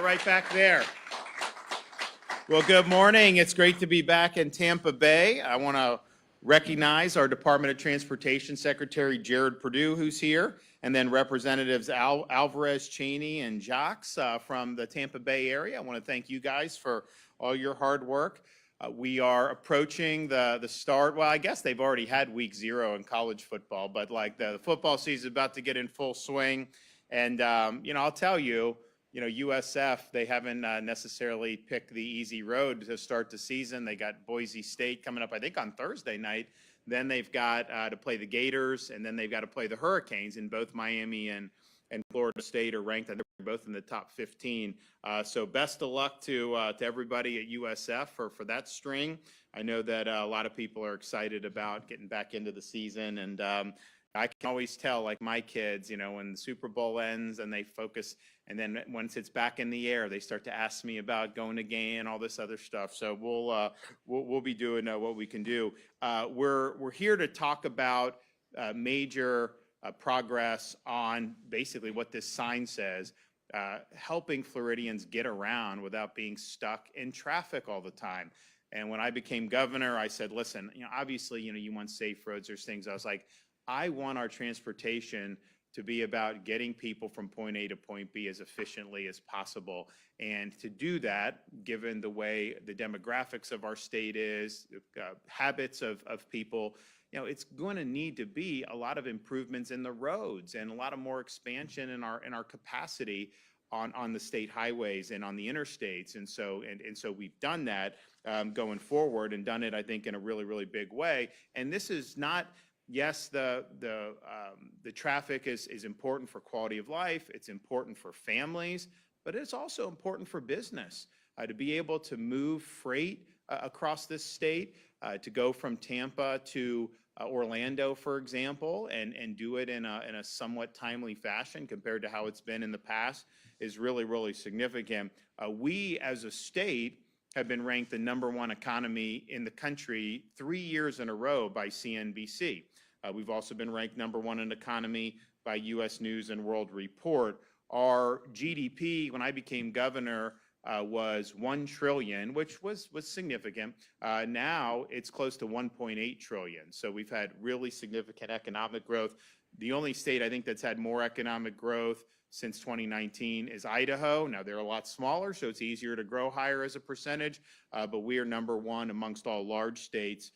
right back there. Well, good morning. It's great to be back in Tampa Bay. I want to recognize our Department of Transportation Secretary Jared Perdue, who's here, and then Representatives Alvarez, Cheney, and Jacques from the Tampa Bay area. I want to thank you guys for all your hard work. We are approaching the start. Well, I guess they've already had week 0 in college football, but like the football season is about to get in full swing. And, I'll tell you, USF, they haven't necessarily picked the easy road to start the season. They got Boise State coming up, I think, on Thursday night. Then they've got to play the Gators, and then they've got to play the Hurricanes. And both Miami and Florida State are ranked, I think, both in the top 15. So best of luck to everybody at USF for that string. I know that a lot of people are excited about getting back into the season, and I can always tell, like my kids, when the Super Bowl ends and they focus, and then once it's back in the air, they start to ask me about going to game and all this other stuff. So we'll be doing what we can do. We're here to talk about major progress on basically what this sign says, helping Floridians get around without being stuck in traffic all the time. And when I became governor, I said, listen, obviously, you want safe roads. There's things. I was like, I want our transportation to be about getting people from point A to point B as efficiently as possible. And to do that, given the way the demographics of our state is, habits of people, it's going to need to be a lot of improvements in the roads and a lot of more expansion in our capacity on the state highways and on the interstates. And so we've done that going forward, and done it, I think, in a really, really big way. And this is not, yes, the traffic is important for quality of life. It's important for families, but it's also important for business to be able to move freight across this state, to go from Tampa to Orlando, for example, and do it in a somewhat timely fashion compared to how it's been in the past is really, really significant. We, as a state, have been ranked the #1 economy in the country 3 years in a row by CNBC. We've also been ranked #1 in economy by U.S. News and World Report. Our GDP, when I became governor, was $1 trillion, which was significant. Now it's close to $1.8 trillion. So we've had really significant economic growth. The only state I think that's had more economic growth since 2019 is Idaho. Now they're a lot smaller, so it's easier to grow higher as a percentage, but we are #1 amongst all large states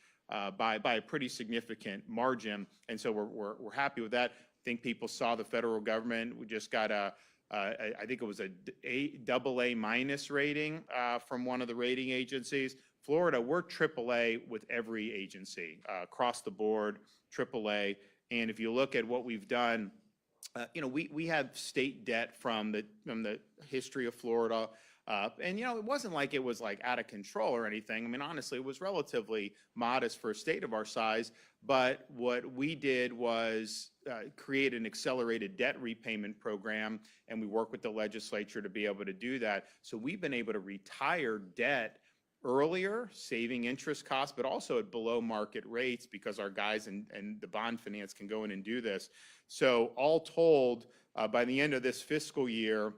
by a pretty significant margin. And so we're happy with that. I think people saw the federal government. We just got I think it was a AA- rating from one of the rating agencies. Florida, we're AAA with every agency across the board, AAA. And if you look at what we've done, we have state debt from the history of Florida. And, it wasn't like it was like out of control or anything. I mean, honestly, it was relatively modest for a state of our size. But what we did was create an accelerated debt repayment program, and we work with the legislature to be able to do that. So we've been able to retire debt earlier, saving interest costs, but also at below market rates because our guys and the bond finance can go in and do this. So all told, by the end of this fiscal year,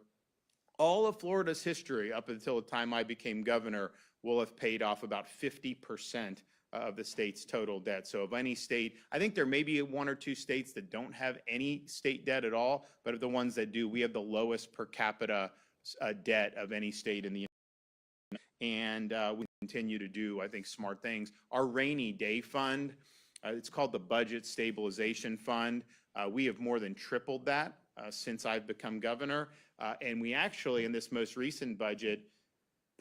all of Florida's history up until the time I became governor will have paid off about 50% of the state's total debt. So of any state, I think there may be 1 or 2 states that don't have any state debt at all, but of the ones that do, we have the lowest per capita debt of any state in the United States. And we continue to do, I think, smart things. Our rainy day fund, it's called the Budget Stabilization Fund. We have more than tripled that since I've become governor. And we actually, in this most recent budget,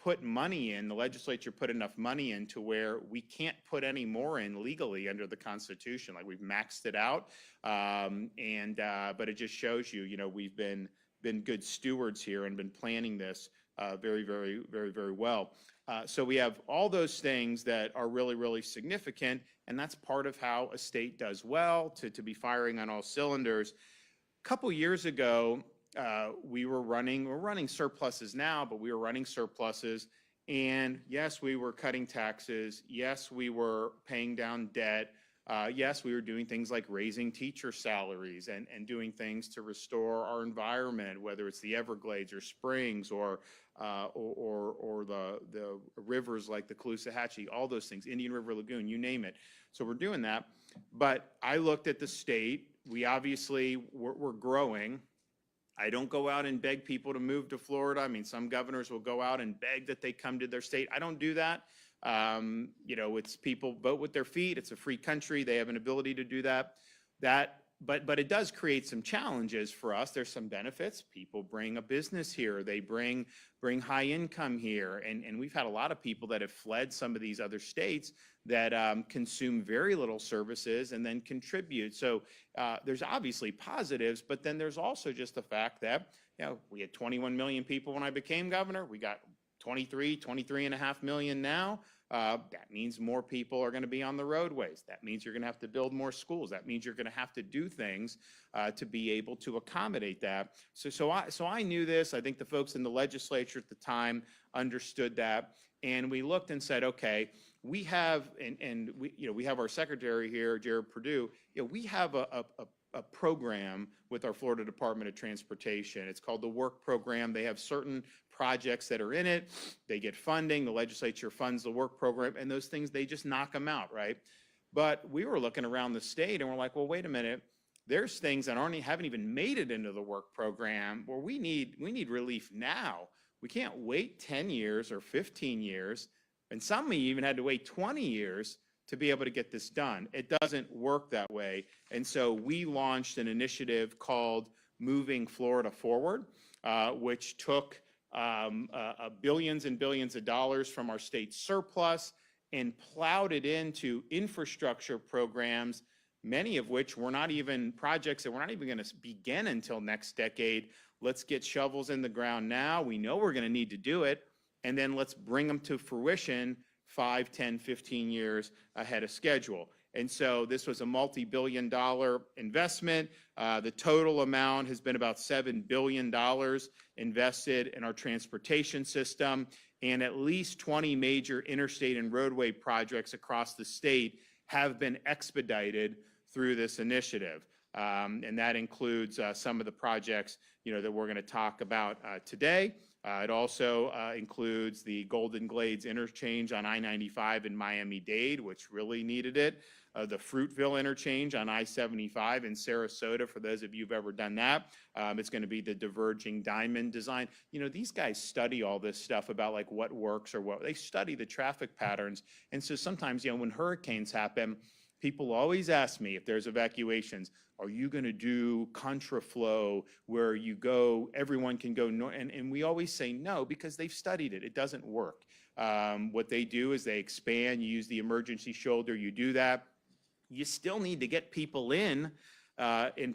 put money in, the legislature put enough money in to where we can't put any more in legally under the Constitution. Like, we've maxed it out. But it just shows you, we've been good stewards here and been planning this very, very, very, very well. So we have all those things that are really, really significant, and that's part of how a state does well, to be firing on all cylinders. A couple years ago, we're running surpluses now, but we were running surpluses. And yes, we were cutting taxes. Yes, we were paying down debt. Yes, we were doing things like raising teacher salaries and doing things to restore our environment, whether it's the Everglades or springs or the rivers like the Caloosahatchee, all those things, Indian River Lagoon, you name it. So we're doing that. But I looked at the state. We obviously, we're growing. I don't go out and beg people to move to Florida. I mean, some governors will go out and beg that they come to their state. I don't do that. You know, it's people vote with their feet. It's a free country. They have an ability to do that. But it does create some challenges for us. There's some benefits. People bring a business here. They bring high income here. And we've had a lot of people that have fled some of these other states that consume very little services and then contribute. So there's obviously positives, but then there's also just the fact that, you know, we had 21 million people when I became governor. We got 23.5 million now. That means more people are going to be on the roadways. That means you're going to have to build more schools. That means you're going to have to do things to be able to accommodate that. So I knew this. I think the folks in the legislature at the time understood that. And we looked and said, okay, we have, we have our secretary here, Jared Perdue. You know, we have a program with our Florida Department of Transportation. It's called the Work Program. They have certain projects that are in it. They get funding. The legislature funds the work program, and those things, they just knock them out, right? But we were looking around the state, and we're like, well, wait a minute. There's things that haven't even made it into the work program where we need relief now. We can't wait 10 years or 15 years, and some even had to wait 20 years to be able to get this done. It doesn't work that way. And so we launched an initiative called Moving Florida Forward, which took billions and billions of dollars from our state surplus and plowed it into infrastructure programs, many of which were not even projects that we're not even going to begin until next decade. Let's get shovels in the ground now. We know we're going to need to do it. And then let's bring them to fruition 5, 10, 15 years ahead of schedule. And so this was a multi-billion-dollar investment. The total amount has been about $7 billion invested in our transportation system, and at least 20 major interstate and roadway projects across the state have been expedited through this initiative. And that includes some of the projects, that we're going to talk about today. It also includes the Golden Glades interchange on I-95 in Miami-Dade, which really needed it. The Fruitville interchange on I-75 in Sarasota, for those of you who've ever done that. It's going to be the diverging diamond design. These guys study all this stuff about like what works or what, they study the traffic patterns. And so sometimes, when hurricanes happen, people always ask me if there's evacuations, are you going to do contraflow where you go, everyone can go north? And we always say no, because they've studied it. It doesn't work. What they do is they expand, you use the emergency shoulder, you do that. You still need to get people in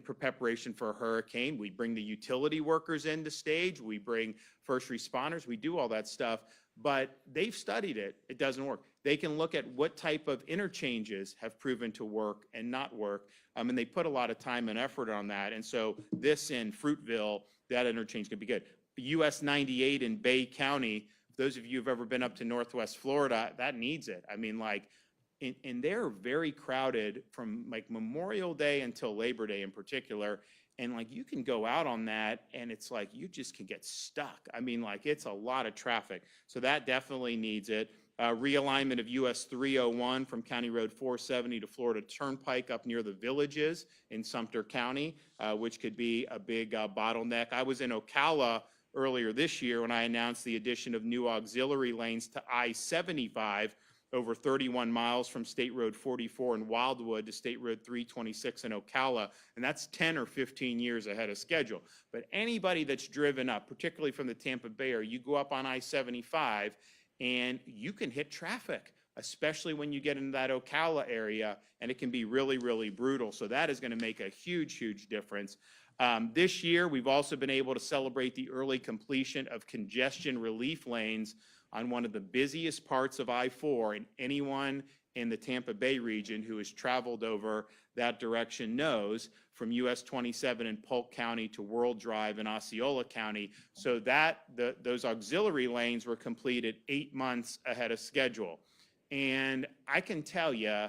preparation for a hurricane. We bring the utility workers into stage. We bring first responders. We do all that stuff. But they've studied it. It doesn't work. They can look at what type of interchanges have proven to work and not work. And they put a lot of time and effort on that. And so this in Fruitville, that interchange could be good. US 98 in Bay County, those of you who've ever been up to Northwest Florida, that needs it. And they're very crowded from like Memorial Day until Labor Day in particular. And like you can go out on that and it's like you just can get stuck. It's a lot of traffic. So that definitely needs it. Realignment of US 301 from County Road 470 to Florida Turnpike up near the Villages in Sumter County, which could be a big bottleneck. I was in Ocala earlier this year when I announced the addition of new auxiliary lanes to I-75 over 31 miles from State Road 44 in Wildwood to State Road 326 in Ocala, and that's 10 or 15 years ahead of schedule. But anybody that's driven up, particularly from the Tampa Bay area, you go up on I-75 and you can hit traffic, especially when you get into that Ocala area, and it can be really, really brutal. So that is going to make a huge, huge difference. This year, we've also been able to celebrate the early completion of congestion relief lanes on one of the busiest parts of I-4, and anyone in the Tampa Bay region who has traveled over that direction knows, from US 27 in Polk County to World Drive in Osceola County. So those auxiliary lanes were completed 8 months ahead of schedule. And I can tell you,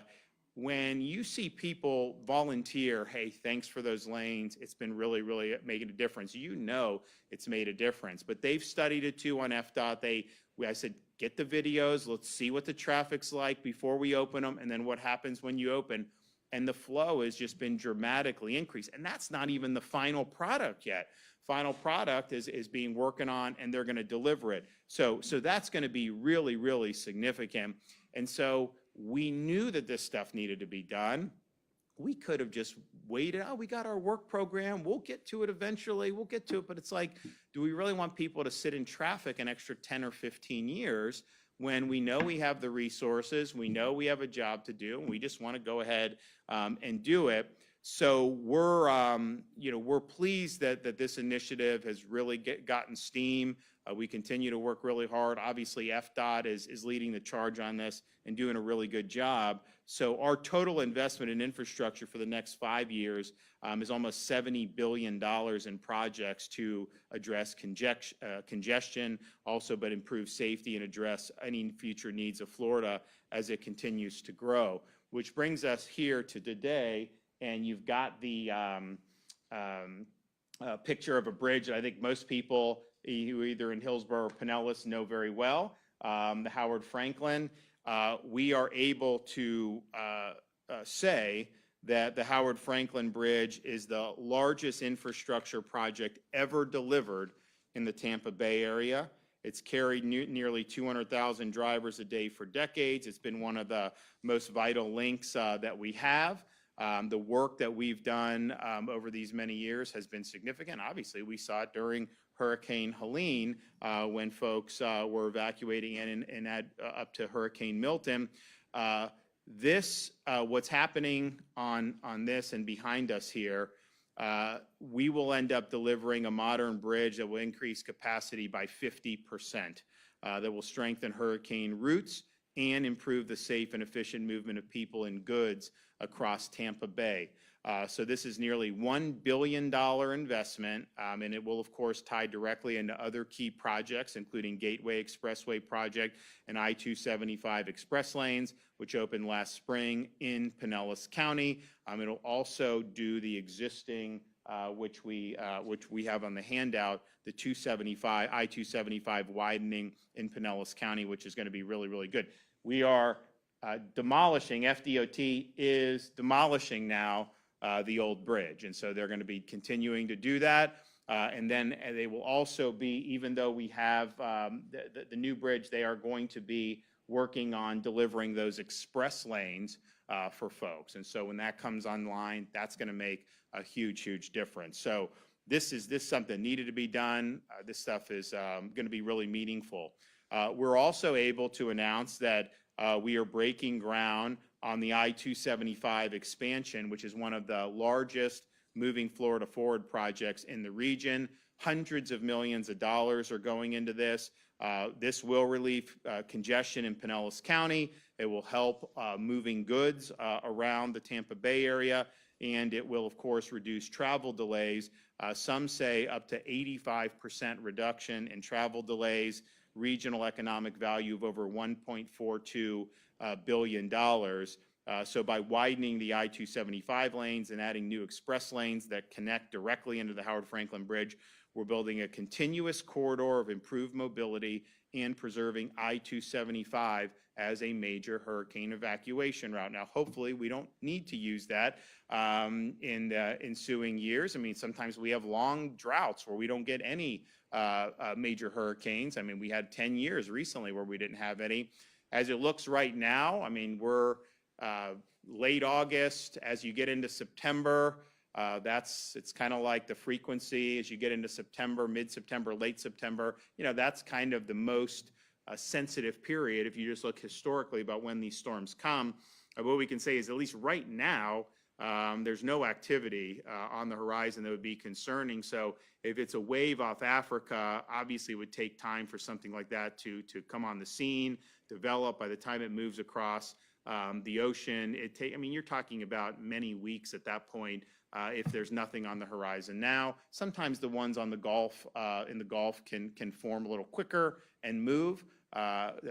when you see people volunteer, hey, thanks for those lanes, it's been really, really making a difference. You know it's made a difference. But they've studied it too on FDOT. I said, get the videos, let's see what the traffic's like before we open them, and then what happens when you open. And the flow has just been dramatically increased. And that's not even the final product yet. Final product is being working on, and they're going to deliver it. So that's going to be really, really significant. And so we knew that this stuff needed to be done. We could have just waited. Oh, we got our work program. We'll get to it eventually. We'll get to it. But it's like, do we really want people to sit in traffic an extra 10 or 15 years when we know we have the resources, we know we have a job to do, and we just want to go ahead and do it? So we're pleased that this initiative has really gotten steam. We continue to work really hard. Obviously, FDOT is leading the charge on this and doing a really good job. So our total investment in infrastructure for the next 5 years is almost $70 billion in projects to address congestion, also but improve safety and address any future needs of Florida as it continues to grow. Which brings us here to today, and you've got the picture of a bridge that I think most people who either in Hillsborough or Pinellas know very well, the Howard Franklin. We are able to say that the Howard Franklin Bridge is the largest infrastructure project ever delivered in the Tampa Bay area. It's carried nearly 200,000 drivers a day for decades. It's been one of the most vital links that we have. The work that we've done over these many years has been significant. Obviously, we saw it during Hurricane Helene when folks were evacuating in and up to Hurricane Milton. What's happening on this and behind us here, we will end up delivering a modern bridge that will increase capacity by 50%, that will strengthen hurricane routes and improve the safe and efficient movement of people and goods across Tampa Bay. So this is nearly $1 billion investment, and it will, of course, tie directly into other key projects, including Gateway Expressway Project and I-275 Express Lanes, which opened last spring in Pinellas County. It'll also do the existing, which we have on the handout, the I-275 widening in Pinellas County, which is going to be really, really good. We are demolishing, FDOT is demolishing now the old bridge. And so they're going to be continuing to do that. And then they will also be, even though we have the new bridge, they are going to be working on delivering those express lanes for folks. And so when that comes online, that's going to make a huge, huge difference. So this something needed to be done. This stuff is going to be really meaningful. We're also able to announce that we are breaking ground on the I-275 expansion, which is one of the largest moving Florida forward projects in the region. Hundreds of millions of dollars are going into this. This will relieve congestion in Pinellas County. It will help moving goods around the Tampa Bay area, and it will, of course, reduce travel delays. Some say up to 85% reduction in travel delays, regional economic value of over $1.42 billion. So by widening the I-275 lanes and adding new express lanes that connect directly into the Howard Franklin Bridge, we're building a continuous corridor of improved mobility and preserving I-275 as a major hurricane evacuation route. Now, hopefully, we don't need to use that in the ensuing years. I mean, sometimes we have long droughts where we don't get any major hurricanes. I mean, we had 10 years recently where we didn't have any. As it looks right now, I mean, we're late August. As you get into September, it's kind of like the frequency as you get into September, mid-September, late September. You know, that's kind of the most sensitive period if you just look historically about when these storms come. What we can say is at least right now, there's no activity on the horizon that would be concerning. So if it's a wave off Africa, obviously it would take time for something like that to come on the scene, develop. By the time it moves across the ocean, I mean, you're talking about many weeks at that point if there's nothing on the horizon now. Sometimes the ones on the Gulf, in the Gulf can form a little quicker and move.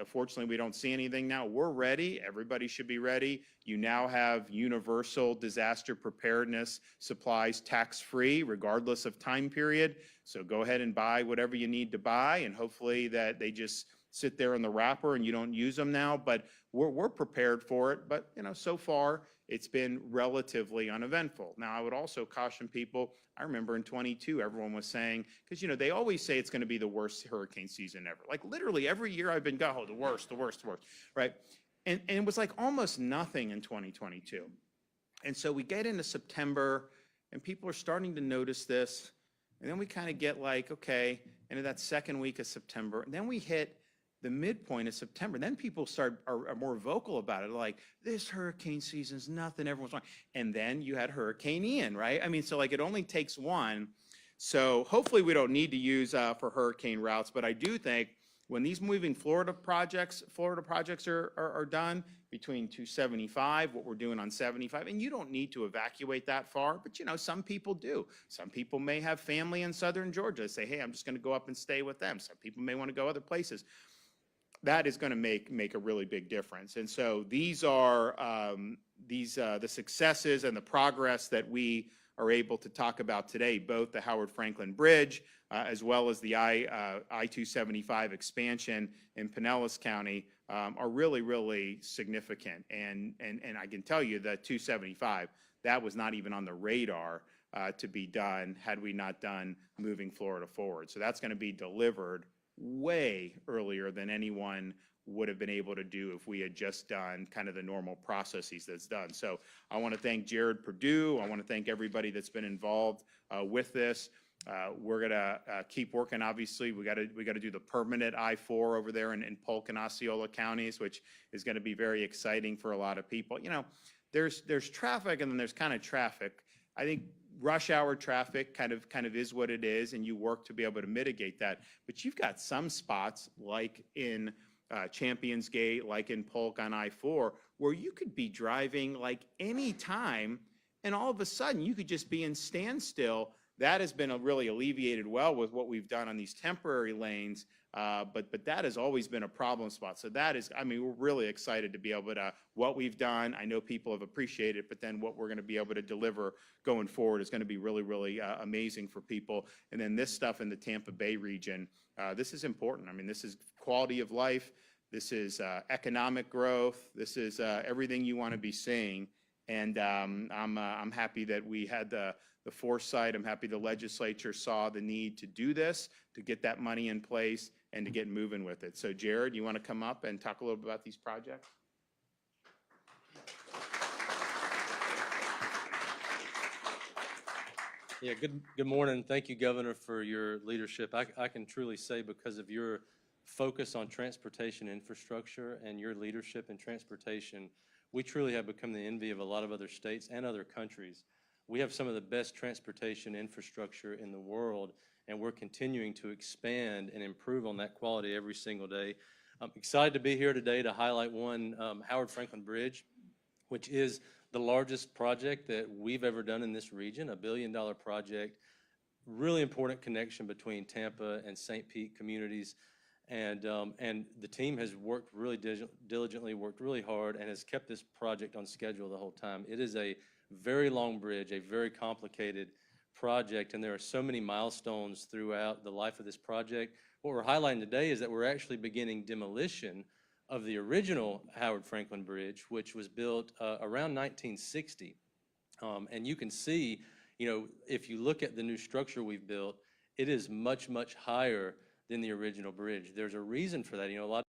Fortunately, we don't see anything now. We're ready. Everybody should be ready. You now have universal disaster preparedness supplies tax-free, regardless of time period. So go ahead and buy whatever you need to buy, and hopefully that they just sit there in the wrapper and you don't use them now. But we're prepared for it. But so far it's been relatively uneventful. Now, I would also caution people. I remember in 22, everyone was saying, because they always say it's going to be the worst hurricane season ever. Like literally every year I've been, the worst, right? And it was like almost nothing in 2022. And so we get into September and people are starting to notice this. And then we kind of get like, okay, into that second week of September, and then we hit the midpoint of September. Then people are more vocal about it, like this hurricane season's nothing, everyone's fine. And then you had Hurricane Ian, right? I mean, so like it only takes one. So hopefully we don't need to use for hurricane routes, but I do think when these moving Florida projects are done between 275, what we're doing on 75, and you don't need to evacuate that far, but some people do. Some people may have family in southern Georgia. Say, hey, I'm just going to go up and stay with them. Some people may want to go other places. That is going to make a really big difference. And so these are the successes and the progress that we are able to talk about today, both the Howard Franklin Bridge as well as the I-275 expansion in Pinellas County are really, really significant. And I can tell you that 275, that was not even on the radar to be done had we not done moving Florida forward. So that's going to be delivered way earlier than anyone would have been able to do if we had just done kind of the normal processes that's done. So I want to thank Jared Perdue. I want to thank everybody that's been involved with this. We're gonna keep working. Obviously, we got to do the permanent I-4 over there in Polk and Osceola counties, which is going to be very exciting for a lot of people. There's traffic and then there's kind of traffic. I think rush hour traffic kind of is what it is, and you work to be able to mitigate that. But you've got some spots like in Champions Gate, like in Polk on I-4, where you could be driving like any time, and all of a sudden you could just be in standstill. That has been really alleviated well with what we've done on these temporary lanes, but that has always been a problem spot. So that is, I mean, we're really excited to be able to, what we've done, I know people have appreciated it, but then what we're going to be able to deliver going forward is going to be really, really amazing for people. And then this stuff in the Tampa Bay region, this is important. I mean, this is quality of life. This is economic growth. This is everything you want to be seeing. And I'm happy that we had the foresight. I'm happy the legislature saw the need to do this, to get that money in place and to get moving with it. So Jared, you want to come up and talk a little bit about these projects? Yeah, good morning. Thank you, Governor, for your leadership. I can truly say, because of your focus on transportation infrastructure and your leadership in transportation, we truly have become the envy of a lot of other states and other countries. We have some of the best transportation infrastructure in the world, and we're continuing to expand and improve on that quality every single day. I'm excited to be here today to highlight one, Howard Franklin Bridge, which is the largest project that we've ever done in this region, $1 billion project. Really important connection between Tampa and St. Pete communities. And the team has worked really diligently, worked really hard, and has kept this project on schedule the whole time. It is a very long bridge, a very complicated project, and there are so many milestones throughout the life of this project. What we're highlighting today is that we're actually beginning demolition of the original Howard Franklin Bridge, which was built around 1960. And you can see, if you look at the new structure we've built, it is much, much higher than the original bridge. There's a reason for that. A lot.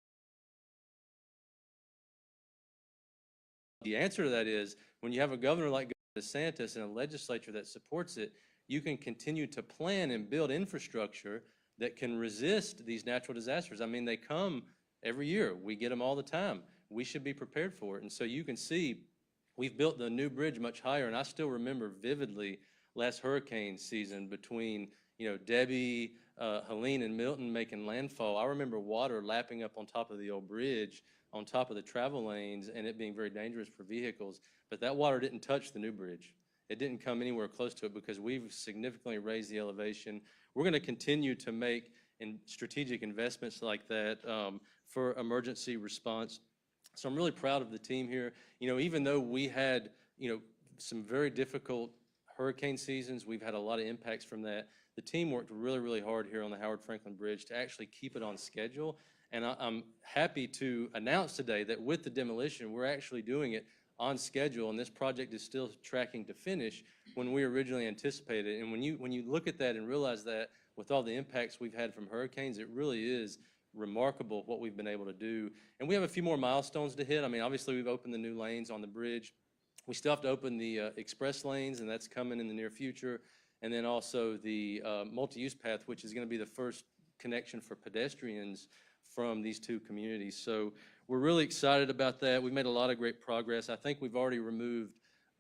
The answer to that is, when you have a governor like DeSantis and a legislature that supports it, you can continue to plan and build infrastructure that can resist these natural disasters. I mean, they come every year. We get them all the time. We should be prepared for it. And so you can see we've built the new bridge much higher. And I still remember vividly last hurricane season between, Debbie, Helene, and Milton making landfall. I remember water lapping up on top of the old bridge, on top of the travel lanes, and it being very dangerous for vehicles. But that water didn't touch the new bridge. It didn't come anywhere close to it because we've significantly raised the elevation. We're going to continue to make strategic investments like that for emergency response. So I'm really proud of the team here. Even though we had, some very difficult hurricane seasons, we've had a lot of impacts from that. The team worked really, really hard here on the Howard Franklin Bridge to actually keep it on schedule. And I'm happy to announce today that with the demolition, we're actually doing it on schedule, and this project is still tracking to finish when we originally anticipated. And when you look at that and realize that with all the impacts we've had from hurricanes, it really is remarkable what we've been able to do. And we have a few more milestones to hit. I mean, obviously we've opened the new lanes on the bridge. We still have to open the express lanes, and that's coming in the near future. And then also the multi-use path, which is going to be the first connection for pedestrians from these two communities. So we're really excited about that. We've made a lot of great progress. I think we've already removed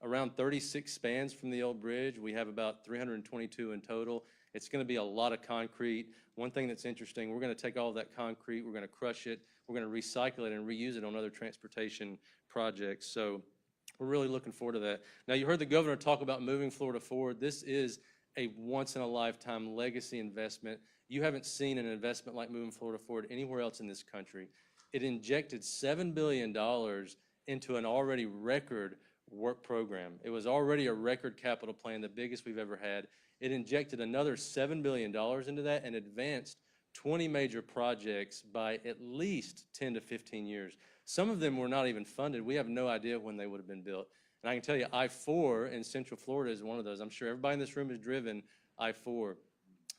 around 36 spans from the old bridge. We have about 322 in total. It's going to be a lot of concrete. One thing that's interesting, we're going to take all of that concrete, we're going to crush it, we're going to recycle it and reuse it on other transportation projects. So we're really looking forward to that. Now, you heard the governor talk about moving Florida forward. This is a once-in-a-lifetime legacy investment. You haven't seen an investment like moving Florida forward anywhere else in this country. It injected $7 billion into an already record work program. It was already a record capital plan, the biggest we've ever had. It injected another $7 billion into that and advanced 20 major projects by at least 10 to 15 years. Some of them were not even funded. We have no idea when they would have been built. And I can tell you, I-4 in Central Florida is one of those. I'm sure everybody in this room has driven I-4.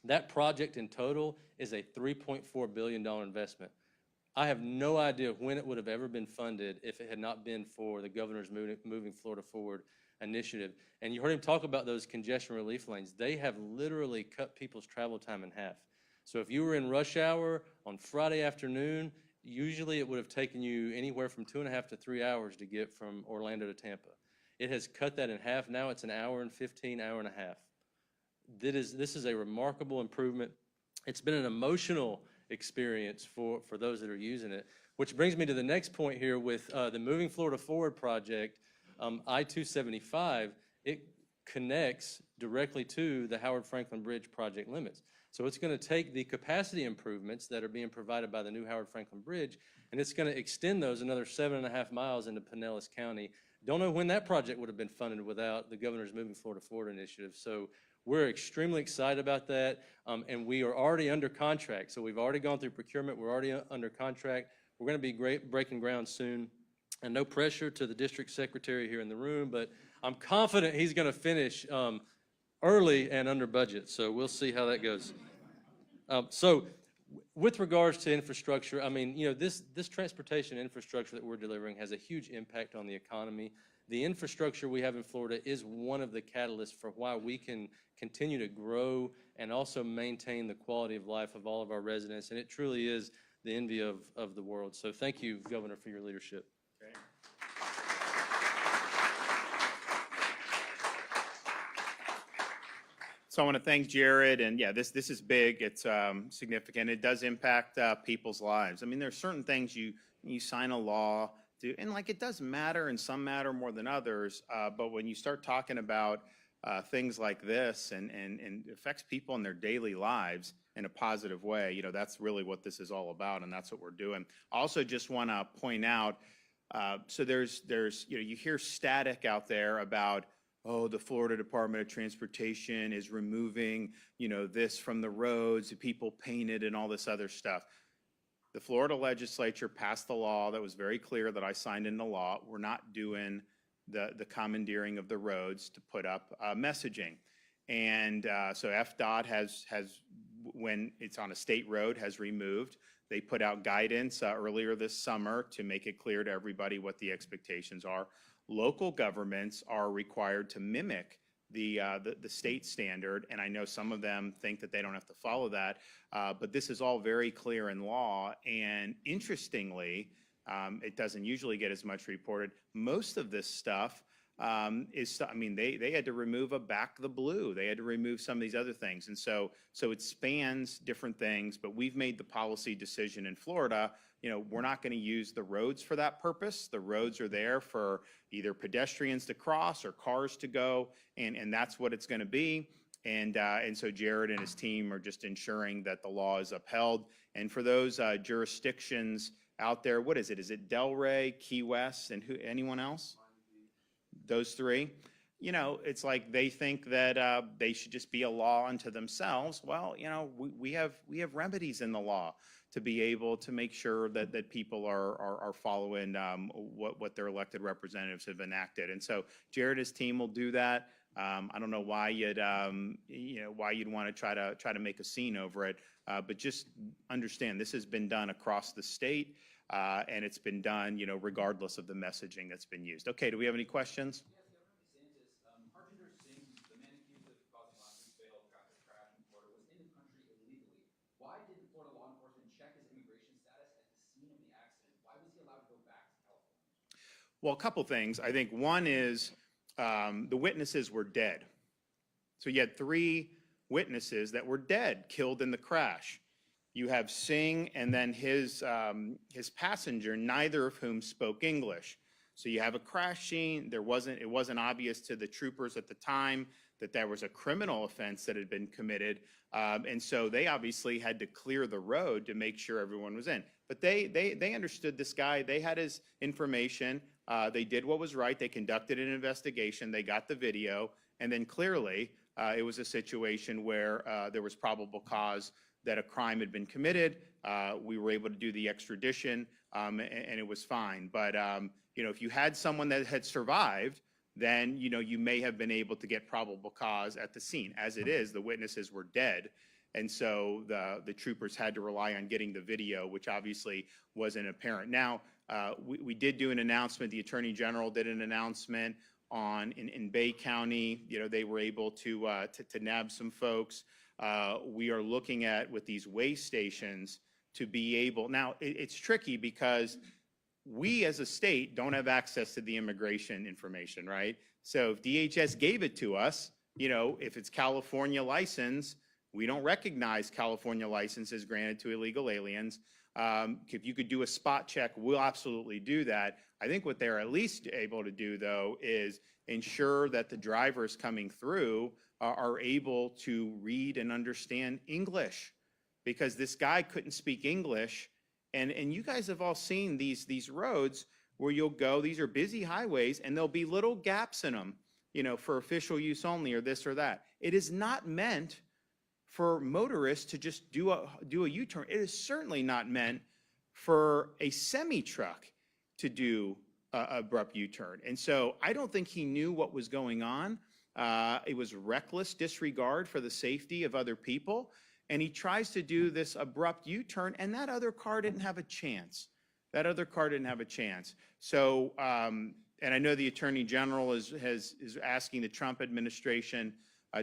That project in total is a $3.4 billion investment. I have no idea when it would have ever been funded if it had not been for the governor's Moving Florida Forward initiative. And you heard him talk about those congestion relief lanes. They have literally cut people's travel time in half. So if you were in rush hour on Friday afternoon, usually it would have taken you anywhere from 2.5 to 3 hours to get from Orlando to Tampa. It has cut that in half. Now it's an hour and 15, hour and a half. This is a remarkable improvement. It's been an emotional experience for those that are using it, which brings me to the next point here with the Moving Florida Forward project, I-275. It connects directly to the Howard Franklin Bridge project limits. So it's going to take the capacity improvements that are being provided by the new Howard Franklin Bridge, and it's going to extend those another 7.5 miles into Pinellas County. Don't know when that project would have been funded without the governor's Moving Florida Forward initiative. So we're extremely excited about that, and we are already under contract. So we've already gone through procurement. We're already under contract. We're going to be breaking ground soon. And no pressure to the district secretary here in the room, but I'm confident he's going to finish early and under budget. So we'll see how that goes. So with regards to infrastructure, I mean, this transportation infrastructure that we're delivering has a huge impact on the economy. The infrastructure we have in Florida is one of the catalysts for why we can continue to grow and also maintain the quality of life of all of our residents. And it truly is the envy of the world. So thank you, Governor, for your leadership. Okay. So I want to thank Jared, and yeah, this is big. It's significant. It does impact people's lives. I mean, there's certain things you sign a law to, and like it does matter, and some matter more than others. But when you start talking about things like this, and it affects people in their daily lives in a positive way, that's really what this is all about, and that's what we're doing. I also just want to point out. So there's you hear static out there about, oh, the Florida Department of Transportation is removing, this from the roads, the people painted and all this other stuff. The Florida legislature passed the law that was very clear that I signed into law. We're not doing the commandeering of the roads to put up messaging. And so FDOT has, when it's on a state road, has removed. They put out guidance earlier this summer to make it clear to everybody what the expectations are. Local governments are required to mimic the state standard, and I know some of them think that they don't have to follow that, but this is all very clear in law. And interestingly, it doesn't usually get as much reported. Most of this stuff I mean, they had to remove a back the blue. They had to remove some of these other things. And so it spans different things, but we've made the policy decision in Florida, we're not going to use the roads for that purpose. The roads are there for either pedestrians to cross or cars to go, and that's what it's going to be. And so Jared and his team are just ensuring that the law is upheld. And for those jurisdictions out there, what is it? Is it Delray, Key West, and anyone else? Those three. It's like they think that they should just be a law unto themselves. Well, we have remedies in the law to be able to make sure that people are following what their elected representatives have enacted. And so Jared and his team will do that. I don't know why you'd want to try to make a scene over it, but just understand this has been done across the state, and it's been done, regardless of the messaging that's been used. Okay, do we have any questions? Yes, Governor DeSantis, Harbinger Singh, the man accused of causing last week's fatal traffic crash in Florida, was in the country illegally. Why didn't Florida law enforcement check his immigration status at the scene of the accident? Why was he allowed to go back to California? Well, a couple things. I think one is the witnesses were dead. So you had 3 witnesses that were dead, killed in the crash. You have Singh and then his passenger, neither of whom spoke English. So you have a crash scene. It wasn't obvious to the troopers at the time that there was a criminal offense that had been committed. And so they obviously had to clear the road to make sure everyone was in. But they understood this guy. They had his information. They did what was right. They conducted an investigation. They got the video. And then clearly it was a situation where there was probable cause that a crime had been committed. We were able to do the extradition, and it was fine. But if you had someone that had survived, then you may have been able to get probable cause at the scene. As it is, the witnesses were dead, and so the troopers had to rely on getting the video, which obviously wasn't apparent. Now, we did do an announcement. The Attorney General did an announcement in Bay County. They were able to nab some folks. We are looking at, with these weigh stations, to be able. Now, it's tricky because we as a state don't have access to the immigration information, right? So if DHS gave it to us, if it's California license, we don't recognize California licenses granted to illegal aliens. If you could do a spot check, we'll absolutely do that. I think what they're at least able to do, though, is ensure that the drivers coming through are able to read and understand English, because this guy couldn't speak English. And you guys have all seen these roads where you'll go, these are busy highways, and there'll be little gaps in them, for official use only or this or that. It is not meant for motorists to just do a U-turn. It is certainly not meant for a semi-truck to do an abrupt U-turn. And so I don't think he knew what was going on. It was reckless disregard for the safety of other people. And he tries to do this abrupt U-turn, and that other car didn't have a chance. That other car didn't have a chance. So, and I know the Attorney General is asking the Trump administration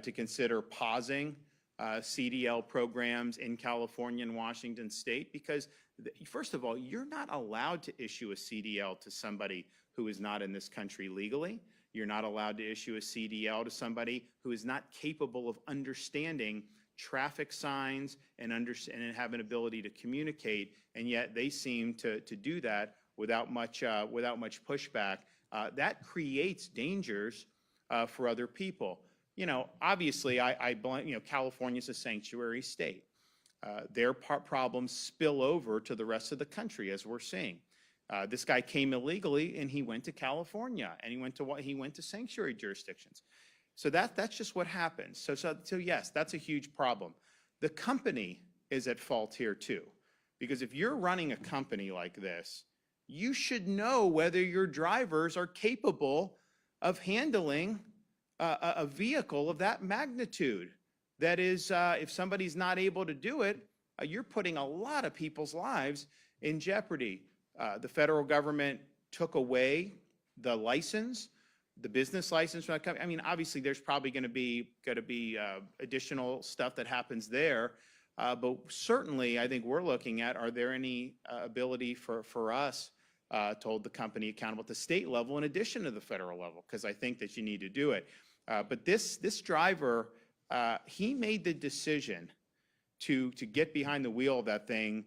to consider pausing CDL programs in California and Washington State, because first of all, you're not allowed to issue a CDL to somebody who is not in this country legally. You're not allowed to issue a CDL to somebody who is not capable of understanding traffic signs and have an ability to communicate, and yet they seem to do that without much pushback. That creates dangers for other people. Obviously, I blame, California's a sanctuary state. Their problems spill over to the rest of the country, as we're seeing. This guy came illegally, and he went to California, and he went to sanctuary jurisdictions. So that's just what happens. So yes, that's a huge problem. The company is at fault here too, because if you're running a company like this, you should know whether your drivers are capable of handling a vehicle of that magnitude. That is, if somebody's not able to do it, you're putting a lot of people's lives in jeopardy. The federal government took away the license, the business license from that company. I mean, obviously, there's probably going to be additional stuff that happens there, but certainly, I think we're looking at: are there any ability for us told the company accountable at the state level in addition to the federal level, because I think that you need to do it. But this driver, he made the decision to get behind the wheel of that thing,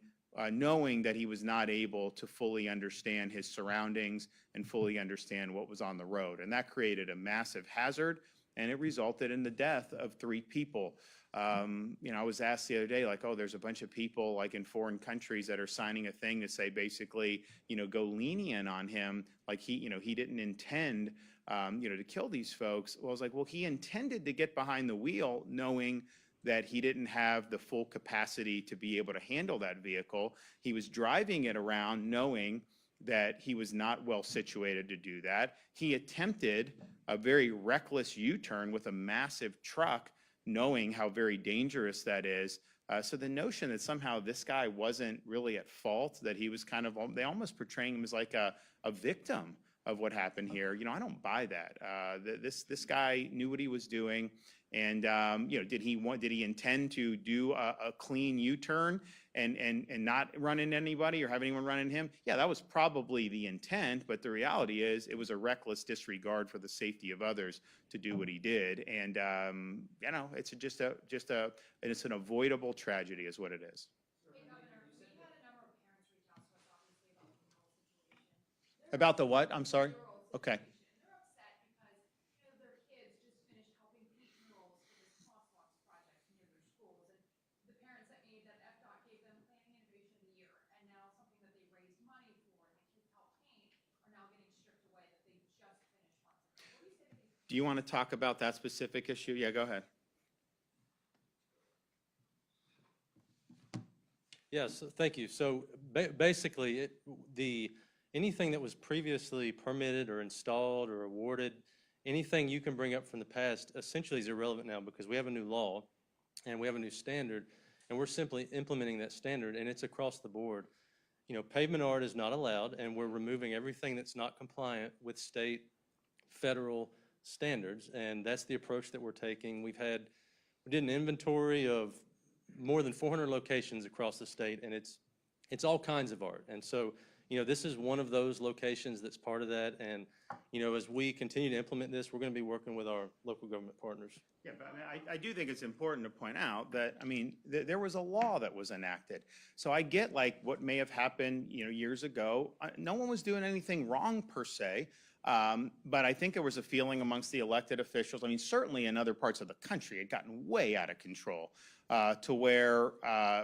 knowing that he was not able to fully understand his surroundings and fully understand what was on the road. And that created a massive hazard, and it resulted in the death of 3 people. I was asked the other day, like, oh, there's a bunch of people like in foreign countries that are signing a thing to say basically, go lenient on him, like he didn't intend, to kill these folks. Well, I was like, well, he intended to get behind the wheel knowing that he didn't have the full capacity to be able to handle that vehicle. He was driving it around knowing that he was not well situated to do that. He attempted a very reckless U-turn with a massive truck, knowing how very dangerous that is. So the notion that somehow this guy wasn't really at fault, that he was kind of, they almost portraying him as like a victim of what happened here. I don't buy that. This guy knew what he was doing. And did he intend to do a clean U-turn and not run into anybody or have anyone run into him? Yeah, that was probably the intent, but the reality is it was a reckless disregard for the safety of others to do what he did. And it's it's an avoidable tragedy is what it is. Hey, Governor, we've had a number of parents reach out to us, obviously, about the mural situation. About the what? I'm sorry? Mural Okay. situation. They're upset because, their kids just finished helping paint murals for this crosswalks project near their schools. And the parents sent me that FDOT gave them Planning Innovation of the Year, and now something that they raised money for and the kids helped paint are now getting stripped away that they just finished months ago. What do you say to these? Do you want to talk about that specific issue? Yeah, go ahead. Yes, thank you. So basically, anything that was previously permitted or installed or awarded, anything you can bring up from the past essentially is irrelevant now because we have a new law and we have a new standard, and we're simply implementing that standard, and it's across the board. Pavement art is not allowed, and we're removing everything that's not compliant with state, federal standards, and that's the approach that we're taking. We did an inventory of more than 400 locations across the state, and it's all kinds of art. And so, this is one of those locations that's part of that. And, as we continue to implement this, we're going to be working with our local government partners. Yeah, but I do think it's important to point out that, there was a law that was enacted. So I get like what may have happened, years ago. No one was doing anything wrong per se. But I think there was a feeling amongst the elected officials, certainly in other parts of the country, it had gotten way out of control to where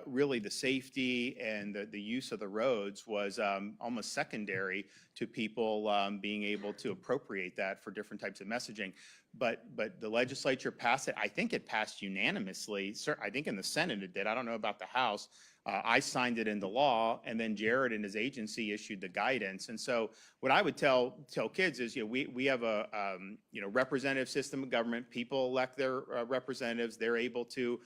really the safety and the use of the roads was almost secondary to people being able to appropriate that for different types of messaging. But the legislature passed it. I think it passed unanimously. I think in the Senate it did. I don't know about the House. I signed it into law, and then Jared and his agency issued the guidance. And so what I would tell kids is, we have a representative system of government. People elect their representatives. They're able to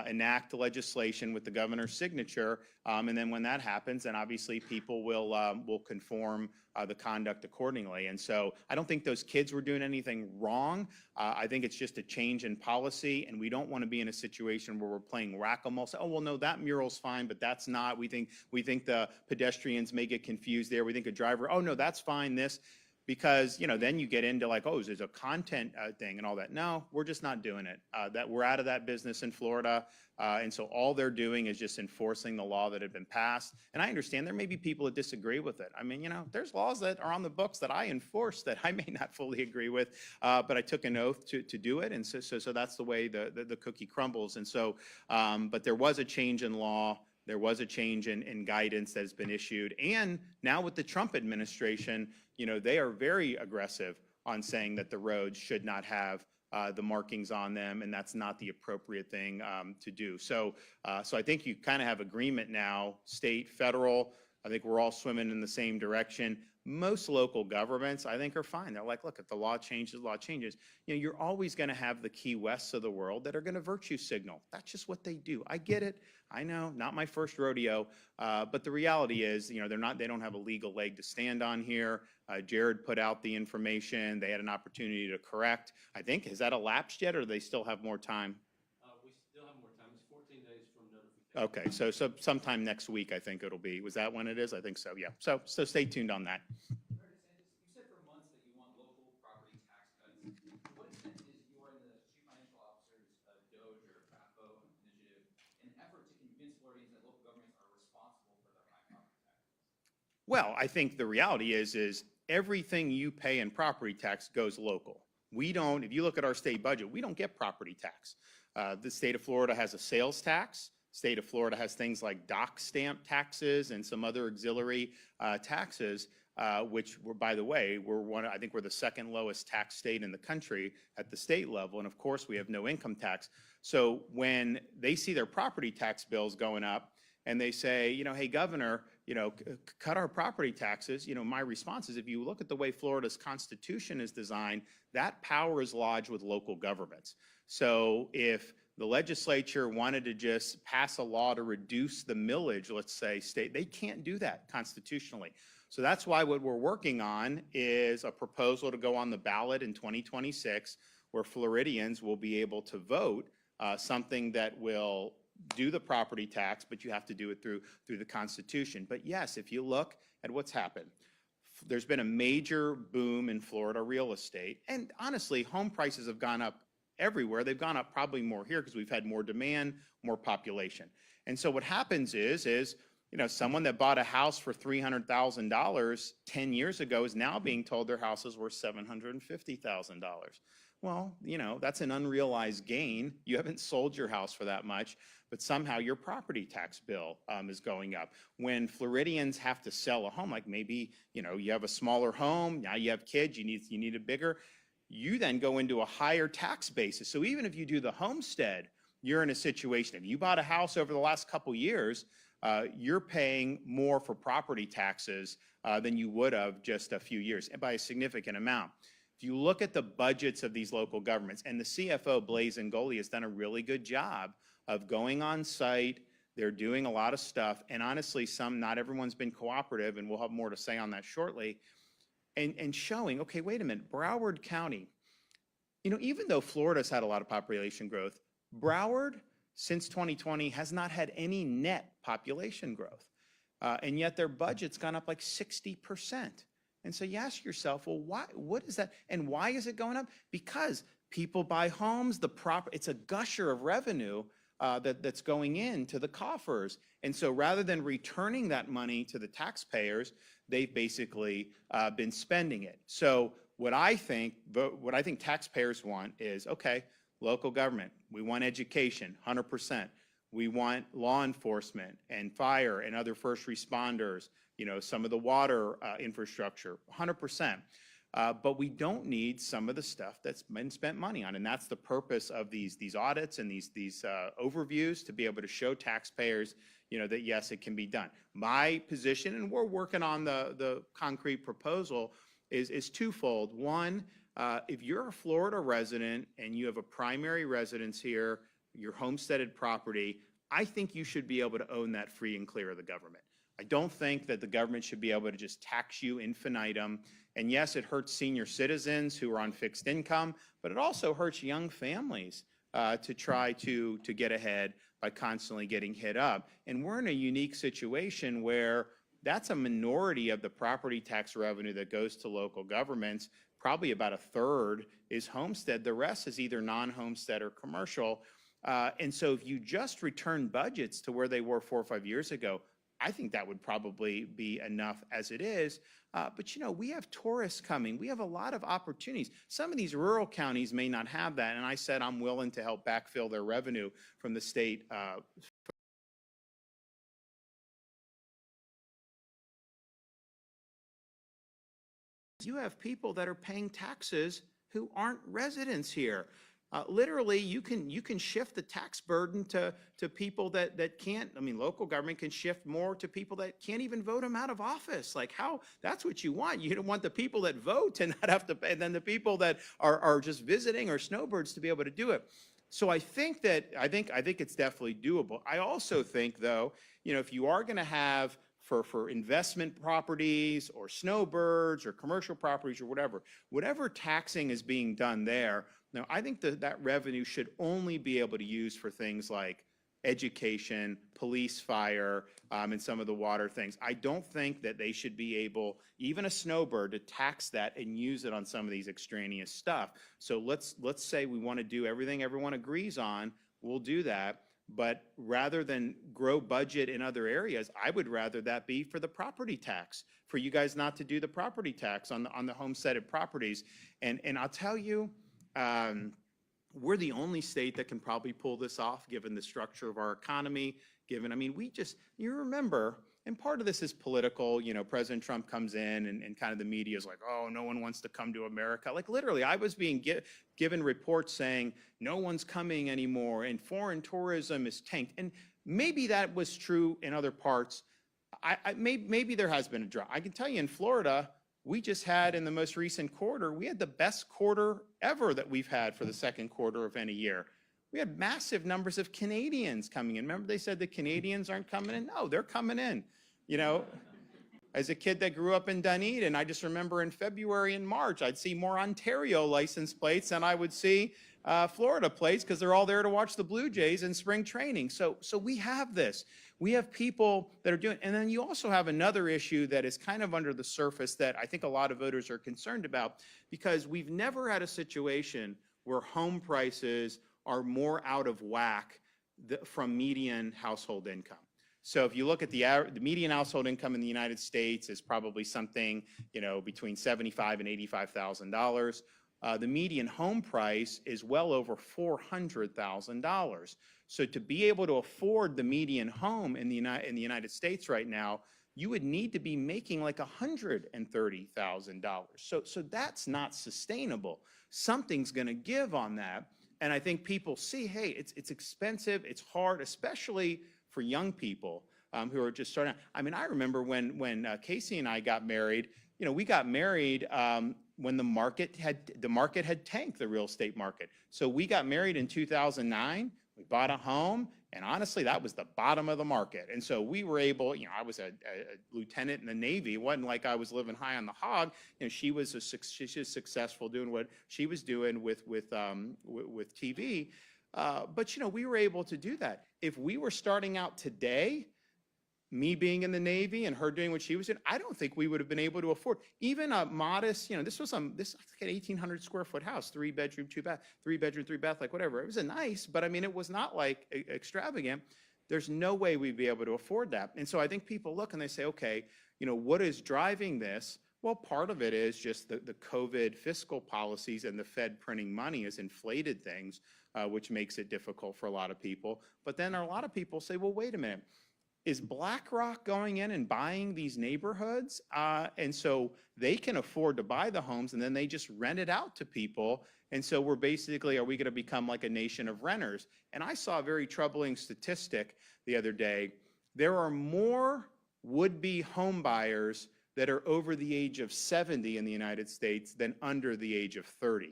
enact legislation with the governor's signature, and then when that happens, then obviously people will conform the conduct accordingly. And so I don't think those kids were doing anything wrong. I think it's just a change in policy, and we don't want to be in a situation where we're playing whack-a-mole. Say, oh well, no, that mural's fine, but that's not. We think the pedestrians may get confused there. We think a driver, oh no, that's fine. This. Because, then you get into like, oh, is there a content thing and all that. No, we're just not doing it. That we're out of that business in Florida. And so all they're doing is just enforcing the law that had been passed. And I understand there may be people that disagree with it. There's laws that are on the books that I enforce that I may not fully agree with, but I took an oath to do it. And so that's the way the cookie crumbles. And so, but there was a change in law. There was a change in guidance that has been issued. And now with the Trump administration, they are very aggressive on saying that the roads should not have the markings on them, and that's not the appropriate thing to do. So I think you kind of have agreement now, state, federal. I think we're all swimming in the same direction. Most local governments, I think, are fine. They're like, look, if the law changes, the law changes. You're always going to have the Key Wests of the world that are going to virtue signal. That's just what they do. I get it. I know, not my first rodeo. But the reality is, they don't have a legal leg to stand on here. Jared put out the information. They had an opportunity to correct. I think, has that elapsed yet, or do they still have more time? We still have more time. It's 14 days from notification. Okay, so sometime next week, I think it'll be. Was that when it is? I think so, yeah. So stay tuned on that. Mayor DeSantis, you said for months that you want local property tax cuts. To what extent is you and the chief financial officer's DOGE or FAFO initiative an effort to convince Floridians that local governments are responsible for their high property taxes? Well, I think the reality is everything you pay in property tax goes local. We don't, if you look at our state budget, we don't get property tax. The state of Florida has a sales tax. State of Florida has things like dock stamp taxes and some other auxiliary taxes, which were, by the way, I think we're the second lowest tax state in the country at the state level. And of course, we have no income tax. So when they see their property tax bills going up and they say, you know, hey, Governor, you know, cut our property taxes, you know, my response is, if you look at the way Florida's Constitution is designed, that power is lodged with local governments. So if the legislature wanted to just pass a law to reduce the millage, let's say, state, they can't do that constitutionally. So that's why what we're working on is a proposal to go on the ballot in 2026, where Floridians will be able to vote something that will do the property tax, but you have to do it through the Constitution. But yes, if you look at what's happened, there's been a major boom in Florida real estate. And honestly, home prices have gone up everywhere. They've gone up probably more here because we've had more demand, more population. And so what happens is, you know, someone that bought a house for $300,000 10 years ago is now being told their house is worth $750,000. Well, you know, that's an unrealized gain. You haven't sold your house for that much, but somehow your property tax bill is going up. When Floridians have to sell a home, like maybe, you know, you have a smaller home, now you have kids, you need a bigger, you then go into a higher tax basis. So even if you do the homestead, you're in a situation, if you bought a house over the last couple years, you're paying more for property taxes than you would have just a few years, and by a significant amount. If you look at the budgets of these local governments, and the CFO, Blaise Ngoli, has done a really good job of going on site. They're doing a lot of stuff, and honestly, not everyone's been cooperative, and we'll have more to say on that shortly. And showing, okay, wait a minute, Broward County, you know, even though Florida's had a lot of population growth, Broward, since 2020, has not had any net population growth. And yet their budget's gone up like 60%. And so you ask yourself, well, what is that? And why is it going up? Because people buy homes, it's a gusher of revenue that's going into the coffers. And so rather than returning that money to the taxpayers, they've basically been spending it. So what I think taxpayers want is, okay, local government, we want education, 100%. We want law enforcement and fire and other first responders, you know, some of the water infrastructure, 100%. But we don't need some of the stuff that's been spent money on. And that's the purpose of these audits and these overviews, to be able to show taxpayers, you know, that yes, it can be done. My position, and we're working on the concrete proposal, is twofold. One, if you're a Florida resident and you have a primary residence here, your homesteaded property, I think you should be able to own that free and clear of the government. I don't think that the government should be able to just tax you infinitum. And yes, it hurts senior citizens who are on fixed income, but it also hurts young families to try to get ahead by constantly getting hit up. And we're in a unique situation where that's a minority of the property tax revenue that goes to local governments. Probably about a third is homestead. The rest is either non-homestead or commercial. And so if you just return budgets to where they were 4 or 5 years ago, I think that would probably be enough as it is. But, you know, we have tourists coming. We have a lot of opportunities. Some of these rural counties may not have that. And I said I'm willing to help backfill their revenue from the state. You have people that are paying taxes who aren't residents here. Literally, you can shift the tax burden to people that can't. I mean, local government can shift more to people that can't even vote them out of office. Like, how? That's what you want. You don't want the people that vote to not have to pay, and then the people that are just visiting or snowbirds to be able to do it. So I think it's definitely doable. I also think, though, you know, if you are going to have for investment properties or snowbirds or commercial properties or whatever taxing is being done there. Now, I think that revenue should only be able to use for things like education, police, fire, and some of the water things. I don't think that they should be able, even a snowbird, to tax that and use it on some of these extraneous stuff. So let's say we want to do everything everyone agrees on, we'll do that. But rather than grow budget in other areas, I would rather that be for the property tax, for you guys not to do the property tax on the homesteaded properties. And I'll tell you, we're the only state that can probably pull this off, given the structure of our economy, I mean, you remember, and part of this is political, President Trump comes in and kind of the media is like, oh, no one wants to come to America. Like literally, I was being given reports saying no one's coming anymore and foreign tourism is tanked. And maybe that was true in other parts. Maybe there has been a drop. I can tell you in Florida, we just had in the most recent quarter, we had the best quarter ever that we've had for the second quarter of any year. We had massive numbers of Canadians coming in. Remember they said the Canadians aren't coming in? No, they're coming in. As a kid that grew up in Dunedin, I just remember in February and March, I'd see more Ontario license plates than I would see Florida plates because they're all there to watch the Blue Jays in spring training. So we have this. We have people that are doing, and then you also have another issue that is kind of under the surface that I think a lot of voters are concerned about, because we've never had a situation where home prices are more out of whack from median household income. So if you look at the median household income in the United States is probably something, between $75,000 and $85,000. The median home price is well over $400,000. So to be able to afford the median home in the United States right now, you would need to be making like $130,000. So that's not sustainable. Something's going to give on that. And I think people see, hey, it's expensive, it's hard, especially for young people who are just starting out. I mean, I remember when Casey and I got married, we got married when the market had tanked, the real estate market. So we got married in 2009, we bought a home, and honestly, that was the bottom of the market. And so we were able, I was a lieutenant in the Navy. It wasn't like I was living high on the hog. She was she's successful doing what she was doing with TV. But we were able to do that. If we were starting out today, me being in the Navy and her doing what she was doing, I don't think we would have been able to afford even a modest, this was an 1,800 square foot house, 3 bedroom, 2 bath, 3 bedroom, 3 bath, like whatever. It was a nice, but I mean, it was not like extravagant. There's no way we'd be able to afford that. And so I think people look and they say, okay, what is driving this? Well, part of it is just the COVID fiscal policies and the Fed printing money has inflated things, which makes it difficult for a lot of people. But then a lot of people say, well, wait a minute. Is BlackRock going in and buying these neighborhoods? And so they can afford to buy the homes and then they just rent it out to people. And so are we going to become like a nation of renters? And I saw a very troubling statistic the other day. There are more would-be home buyers that are over the age of 70 in the United States than under the age of 30.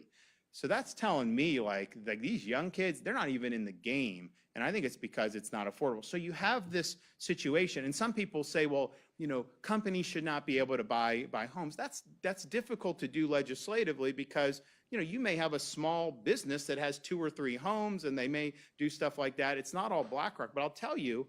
So that's telling me like these young kids, they're not even in the game. And I think it's because it's not affordable. So you have this situation, and some people say, well, companies should not be able to buy homes. That's difficult to do legislatively because, you may have a small business that has 2 or 3 homes and they may do stuff like that. It's not all BlackRock, but I'll tell you,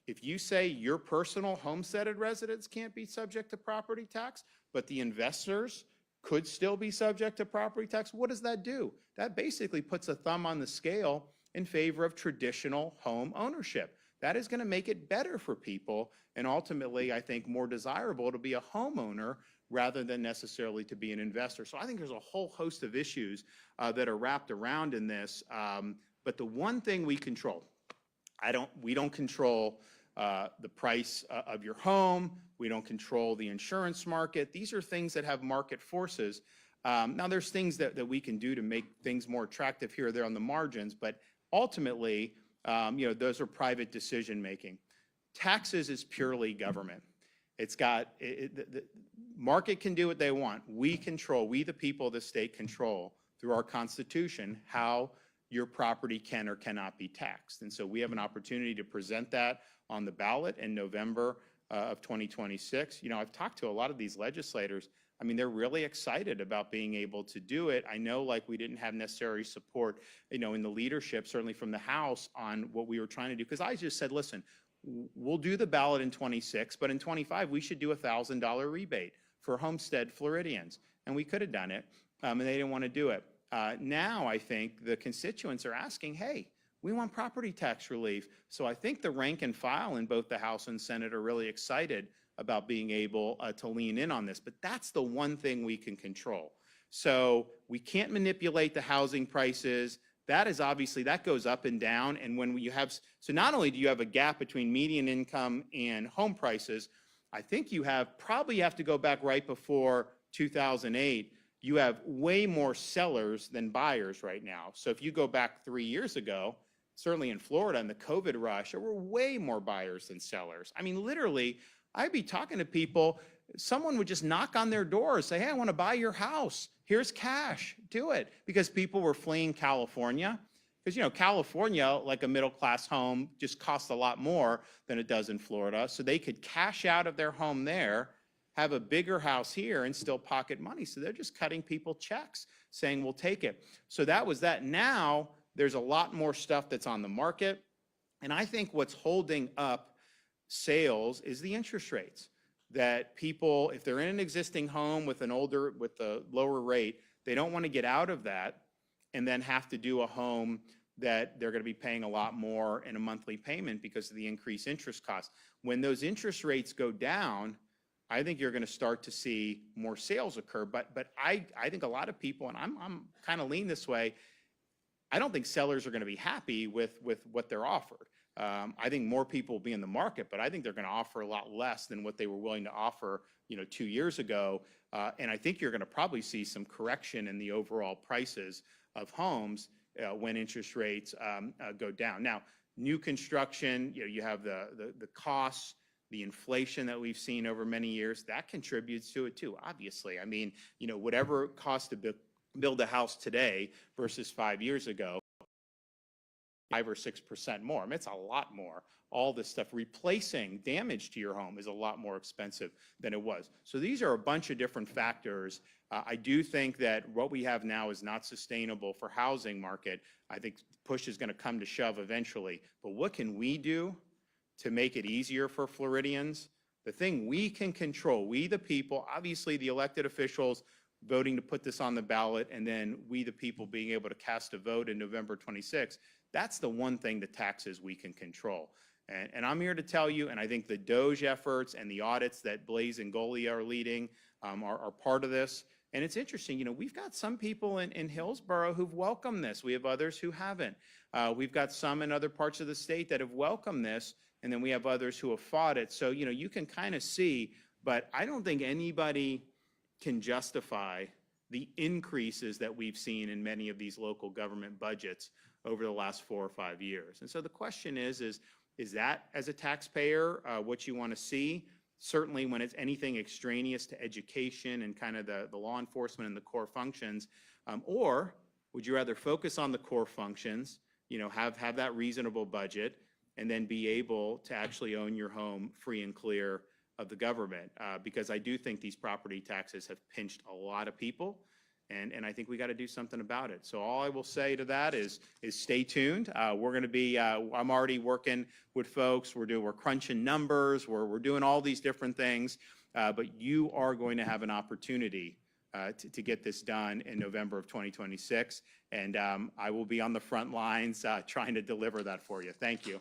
if you say your personal homesteaded residence can't be subject to property tax, but the investors could still be subject to property tax, what does that do? That basically puts a thumb on the scale in favor of traditional home ownership. That is going to make it better for people and ultimately, I think, more desirable to be a homeowner rather than necessarily to be an investor. So I think there's a whole host of issues that are wrapped around in this. But the one thing we control, we don't control the price of your home. We don't control the insurance market. These are things that have market forces. Now, there's things that we can do to make things more attractive here or there on the margins, but ultimately, those are private decision making. Taxes is purely government. The market can do what they want. We the people of the state control through our Constitution how your property can or cannot be taxed. And so we have an opportunity to present that on the ballot in November of 2026. You know, I've talked to a lot of these legislators. I mean, they're really excited about being able to do it. I know, like, we didn't have necessary support, you know, in the leadership, certainly from the House, on what we were trying to do. Because I just said, listen, we'll do the ballot in 26, but in 25, we should do a $1,000 rebate for homestead Floridians. And we could have done it, and they didn't want to do it. Now, I think the constituents are asking, hey, we want property tax relief. So I think the rank and file in both the House and Senate are really excited about being able to lean in on this. But that's the one thing we can control. So we can't manipulate the housing prices. That is obviously, that goes up and down. And when you have, so not only do you have a gap between median income and home prices, I think you probably have to go back right before 2008. You have way more sellers than buyers right now. So if you go back 3 years ago, certainly in Florida in the COVID rush, there were way more buyers than sellers. I mean, literally, I'd be talking to people, someone would just knock on their door and say, hey, I want to buy your house. Here's cash, do it. Because people were fleeing California. Because, you know, California, like a middle-class home, just costs a lot more than it does in Florida. So they could cash out of their home there, have a bigger house here, and still pocket money. So they're just cutting people checks, saying, we'll take it. So that was that. Now, there's a lot more stuff that's on the market. And I think what's holding up sales is the interest rates. That people, if they're in an existing home with a lower rate, they don't want to get out of that and then have to do a home that they're going to be paying a lot more in a monthly payment because of the increased interest costs. When those interest rates go down, I think you're going to start to see more sales occur. But I think a lot of people, and I'm kind of lean this way, I don't think sellers are going to be happy with what they're offered. I think more people will be in the market, but I think they're going to offer a lot less than what they were willing to offer, you know, 2 years ago. And I think you're going to probably see some correction in the overall prices of homes when interest rates go down. Now, new construction, you know, you have the costs, the inflation that we've seen over many years, that contributes to it too, obviously. I mean, you know, whatever it costs to build a house today versus 5 years ago, 5 or 6% more. I mean, it's a lot more. All this stuff, replacing damage to your home is a lot more expensive than it was. So these are a bunch of different factors. I do think that what we have now is not sustainable for housing market. I think push is going to come to shove eventually. But what can we do to make it easier for Floridians? The thing we can control, we the people, obviously the elected officials voting to put this on the ballot, and then we the people being able to cast a vote in November 26th, that's the one thing, the taxes we can control. And I'm here to tell you, and I think the DOGE efforts and the audits that Blaise and Golia are leading are part of this. And it's interesting, you know, we've got some people in Hillsborough who've welcomed this. We have others who haven't. We've got some in other parts of the state that have welcomed this, and then we have others who have fought it. So, you know, you can kind of see, but I don't think anybody can justify the increases that we've seen in many of these local government budgets over the last 4 or 5 years. And so the question is that, as a taxpayer, what you want to see? Certainly when it's anything extraneous to education and kind of the law enforcement and the core functions, or would you rather focus on the core functions, you know, have that reasonable budget, and then be able to actually own your home free and clear of the government? Because I do think these property taxes have pinched a lot of people, and I think we got to do something about it. So all I will say to that is stay tuned. We're going to be, I'm already working with folks. We're crunching numbers. We're doing all these different things, but you are going to have an opportunity to get this done in November of 2026, and I will be on the front lines trying to deliver that for you. Thank you.